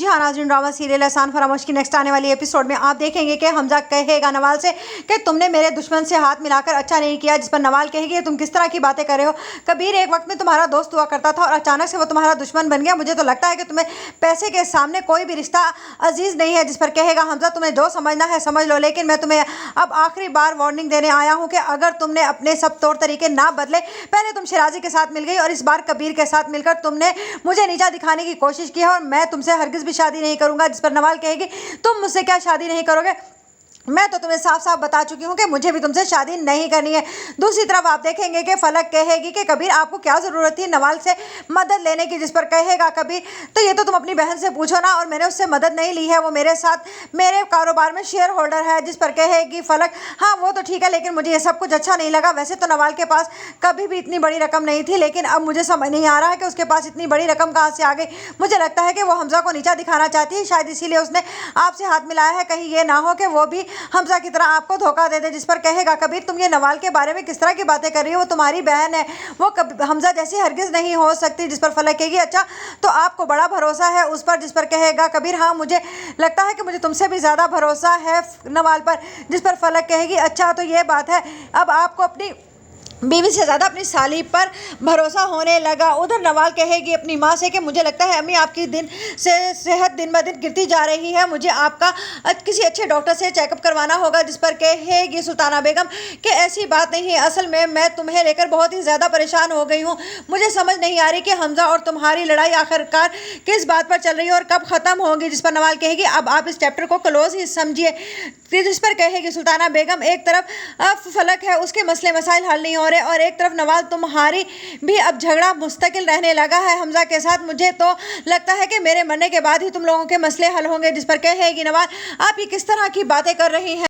हाँ नाज़रीन, drama serial एहसान फरामोश की नेक्स्ट आने वाली एपिसोड में आप देखेंगे कि हमजा कहेगा नवाल से कि तुमने मेरे दुश्मन से हाथ मिलाकर अच्छा नहीं किया, जिस पर नवाल कहेगी तुम किस तरह की बातें कर रहे हो। कबीर एक वक्त में तुम्हारा दोस्त हुआ करता था और अचानक से वो तुम्हारा दुश्मन बन गया। मुझे तो लगता है कि तुम्हें पैसे के सामने कोई भी रिश्ता अजीज नहीं है। जिस पर कहेगा हमजा तुम्हें जो समझना है समझ लो, लेकिन मैं तुम्हें अब आखिरी बार वार्निंग देने आया हूँ कि अगर तुमने अपने सब तौर तरीके ना बदले, पहले तुम शिराजी के साथ मिल गई और इस बार कबीर के साथ मिलकर तुमने मुझे नीचा दिखाने की कोशिश की है और मैं तुमसे हरगिज भी शादी नहीं करूंगा। जिस पर नवाल कहेगी तुम मुझसे क्या शादी नहीं करोगे, मैं तो तुम्हें साफ साफ बता चुकी हूँ कि मुझे भी तुमसे शादी नहीं करनी है। दूसरी तरफ आप देखेंगे कि फलक कहेगी कि कबीर आपको क्या ज़रूरत थी नवाल से मदद लेने की। जिस पर कहेगा कबीर तो ये तो तुम अपनी बहन से पूछो ना, और मैंने उससे मदद नहीं ली है, वो मेरे साथ मेरे कारोबार में शेयर होल्डर है। जिस पर कहेगी फलक हाँ वो तो ठीक है, लेकिन मुझे ये सब कुछ अच्छा नहीं लगा। वैसे तो नवाल के पास कभी भी इतनी बड़ी रकम नहीं थी, लेकिन अब मुझे समझ नहीं आ रहा है कि उसके पास इतनी बड़ी रकम कहाँ से आ गई। मुझे लगता है कि वो हमजा को नीचा दिखाना चाहती है, शायद इसीलिए उसने आपसे हाथ मिलाया है। कहीं ये ना हो कि वो भी हमजा की तरह आपको धोखा दे दे। जिस पर कहेगा कबीर तुम ये नवाल के बारे में किस तरह की बातें कर रही हो, वो तुम्हारी बहन है, वो हमजा जैसी हरगिज नहीं हो सकती। जिस पर फलक कहेगी अच्छा तो आपको बड़ा भरोसा है उस पर। जिस पर कहेगा कबीर हाँ मुझे लगता है कि मुझे तुमसे भी ज़्यादा भरोसा है नवाल पर। जिस पर फलक कहेगी अच्छा तो ये बात है, अब आपको अपनी बीवी से ज़्यादा अपनी साली पर भरोसा होने लगा। उधर नवाल कहेगी अपनी माँ से कि मुझे लगता है अम्मी आपकी सेहत दिन ब दिन गिरती जा रही है, मुझे आपका किसी अच्छे डॉक्टर से चेकअप करवाना होगा। जिस पर कहेगी सुल्ताना बेगम कि ऐसी बात नहीं है, असल में मैं तुम्हें लेकर बहुत ही ज़्यादा परेशान हो गई हूँ। मुझे समझ नहीं आ रही कि हमजा और तुम्हारी लड़ाई आखिरकार किस बात पर चल रही है और कब ख़त्म होगी। जिस पर नवाल कहेगी अब आप इस चैप्टर को क्लोज ही समझिए। जिस पर कहेगी सुल्ताना बेगम एक तरफ फलक है उसके मसले मसाइल हल नहीं हो रहे और एक तरफ नवाल तुम्हारी भी अब झगड़ा मुस्तकिल रहने लगा है हमजा के साथ। मुझे तो लगता है कि मेरे मरने के बाद ही तुम लोगों के मसले हल होंगे। जिस पर कहेगी नवाल आप ये किस तरह की बातें कर रही हैं।